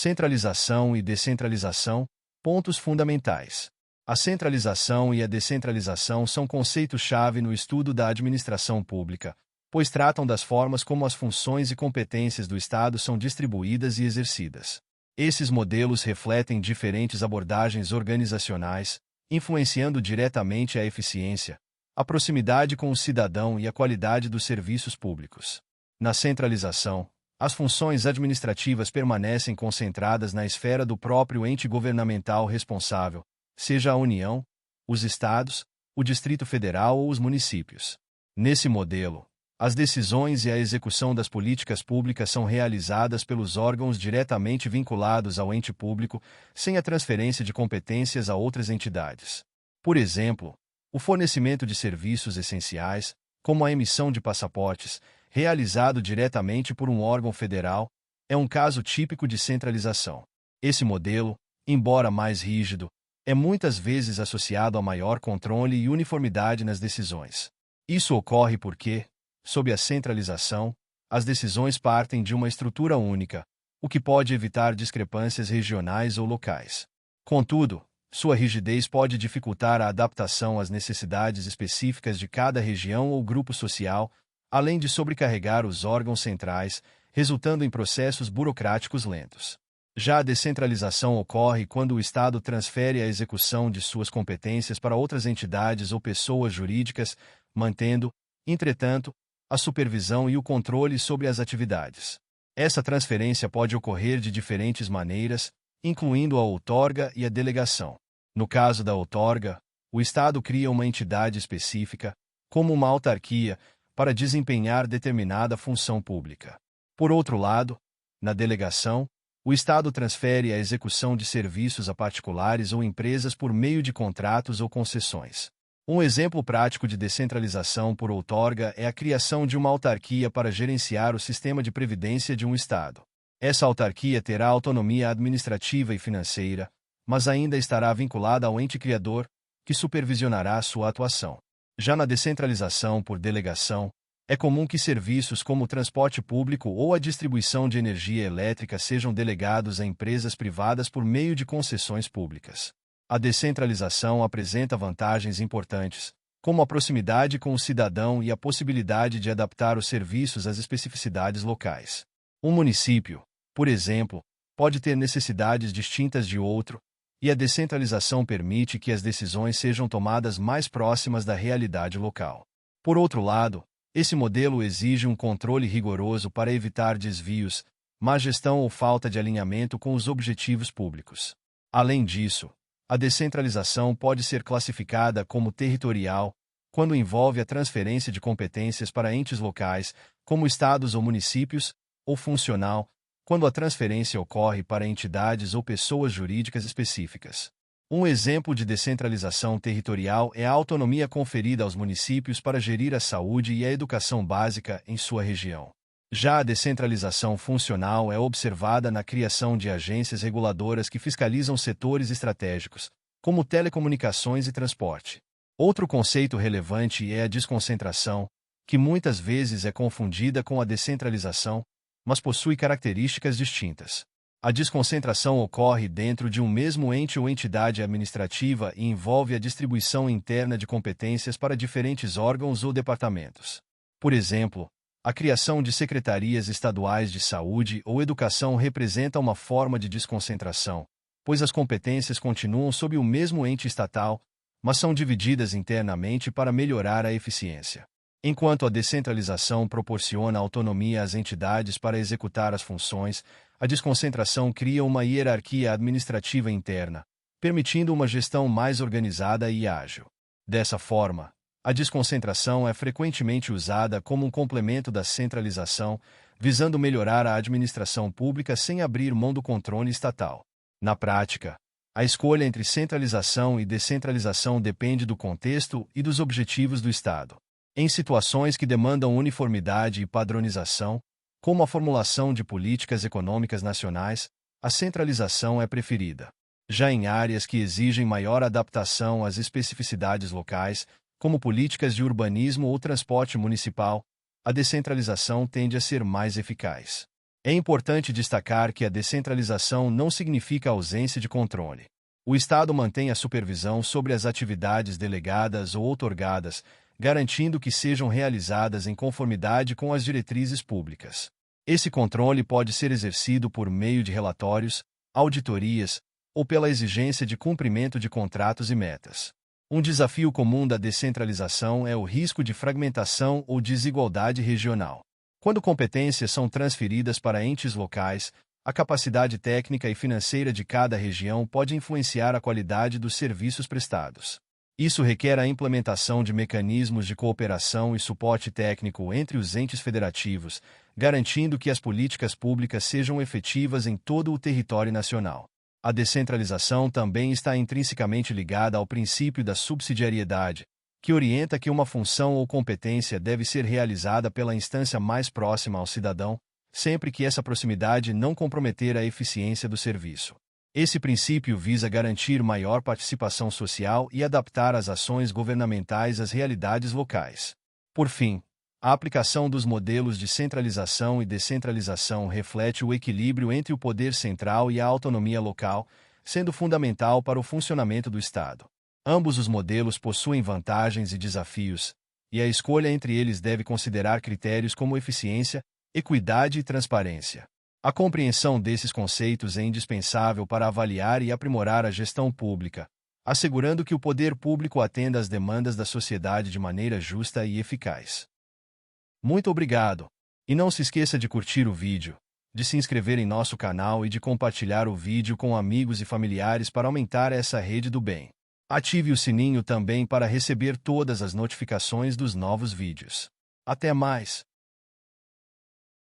Centralização e descentralização, pontos fundamentais. A centralização e a descentralização são conceitos-chave no estudo da administração pública, pois tratam das formas como as funções e competências do Estado são distribuídas e exercidas. Esses modelos refletem diferentes abordagens organizacionais, influenciando diretamente a eficiência, a proximidade com o cidadão e a qualidade dos serviços públicos. Na centralização, as funções administrativas permanecem concentradas na esfera do próprio ente governamental responsável, seja a União, os Estados, o Distrito Federal ou os municípios. Nesse modelo, as decisões e a execução das políticas públicas são realizadas pelos órgãos diretamente vinculados ao ente público, sem a transferência de competências a outras entidades. Por exemplo, o fornecimento de serviços essenciais, como a emissão de passaportes, realizado diretamente por um órgão federal, é um caso típico de centralização. Esse modelo, embora mais rígido, é muitas vezes associado a maior controle e uniformidade nas decisões. Isso ocorre porque, sob a centralização, as decisões partem de uma estrutura única, o que pode evitar discrepâncias regionais ou locais. Contudo, sua rigidez pode dificultar a adaptação às necessidades específicas de cada região ou grupo social, além de sobrecarregar os órgãos centrais, resultando em processos burocráticos lentos. Já a descentralização ocorre quando o Estado transfere a execução de suas competências para outras entidades ou pessoas jurídicas, mantendo, entretanto, a supervisão e o controle sobre as atividades. Essa transferência pode ocorrer de diferentes maneiras, incluindo a outorga e a delegação. No caso da outorga, o Estado cria uma entidade específica, como uma autarquia, para desempenhar determinada função pública. Por outro lado, na delegação, o Estado transfere a execução de serviços a particulares ou empresas por meio de contratos ou concessões. Um exemplo prático de descentralização por outorga é a criação de uma autarquia para gerenciar o sistema de previdência de um Estado. Essa autarquia terá autonomia administrativa e financeira, mas ainda estará vinculada ao ente criador, que supervisionará sua atuação. Já na descentralização por delegação, é comum que serviços como o transporte público ou a distribuição de energia elétrica sejam delegados a empresas privadas por meio de concessões públicas. A descentralização apresenta vantagens importantes, como a proximidade com o cidadão e a possibilidade de adaptar os serviços às especificidades locais. Um município, por exemplo, pode ter necessidades distintas de outro, e a descentralização permite que as decisões sejam tomadas mais próximas da realidade local. Por outro lado, esse modelo exige um controle rigoroso para evitar desvios, má gestão ou falta de alinhamento com os objetivos públicos. Além disso, a descentralização pode ser classificada como territorial, quando envolve a transferência de competências para entes locais, como estados ou municípios, ou funcional, quando a transferência ocorre para entidades ou pessoas jurídicas específicas. Um exemplo de descentralização territorial é a autonomia conferida aos municípios para gerir a saúde e a educação básica em sua região. Já a descentralização funcional é observada na criação de agências reguladoras que fiscalizam setores estratégicos, como telecomunicações e transporte. Outro conceito relevante é a desconcentração, que muitas vezes é confundida com a descentralização, mas possui características distintas. A desconcentração ocorre dentro de um mesmo ente ou entidade administrativa e envolve a distribuição interna de competências para diferentes órgãos ou departamentos. Por exemplo, a criação de secretarias estaduais de saúde ou educação representa uma forma de desconcentração, pois as competências continuam sob o mesmo ente estatal, mas são divididas internamente para melhorar a eficiência. Enquanto a descentralização proporciona autonomia às entidades para executar as funções, a desconcentração cria uma hierarquia administrativa interna, permitindo uma gestão mais organizada e ágil. Dessa forma, a desconcentração é frequentemente usada como um complemento da centralização, visando melhorar a administração pública sem abrir mão do controle estatal. Na prática, a escolha entre centralização e descentralização depende do contexto e dos objetivos do Estado. Em situações que demandam uniformidade e padronização, como a formulação de políticas econômicas nacionais, a centralização é preferida. Já em áreas que exigem maior adaptação às especificidades locais, como políticas de urbanismo ou transporte municipal, a descentralização tende a ser mais eficaz. É importante destacar que a descentralização não significa ausência de controle. O Estado mantém a supervisão sobre as atividades delegadas ou outorgadas, garantindo que sejam realizadas em conformidade com as diretrizes públicas. Esse controle pode ser exercido por meio de relatórios, auditorias ou pela exigência de cumprimento de contratos e metas. Um desafio comum da descentralização é o risco de fragmentação ou desigualdade regional. Quando competências são transferidas para entes locais, a capacidade técnica e financeira de cada região pode influenciar a qualidade dos serviços prestados. Isso requer a implementação de mecanismos de cooperação e suporte técnico entre os entes federativos, garantindo que as políticas públicas sejam efetivas em todo o território nacional. A descentralização também está intrinsecamente ligada ao princípio da subsidiariedade, que orienta que uma função ou competência deve ser realizada pela instância mais próxima ao cidadão, sempre que essa proximidade não comprometer a eficiência do serviço. Esse princípio visa garantir maior participação social e adaptar as ações governamentais às realidades locais. Por fim, a aplicação dos modelos de centralização e descentralização reflete o equilíbrio entre o poder central e a autonomia local, sendo fundamental para o funcionamento do Estado. Ambos os modelos possuem vantagens e desafios, e a escolha entre eles deve considerar critérios como eficiência, equidade e transparência. A compreensão desses conceitos é indispensável para avaliar e aprimorar a gestão pública, assegurando que o poder público atenda às demandas da sociedade de maneira justa e eficaz. Muito obrigado! E não se esqueça de curtir o vídeo, de se inscrever em nosso canal e de compartilhar o vídeo com amigos e familiares para aumentar essa rede do bem. Ative o sininho também para receber todas as notificações dos novos vídeos. Até mais!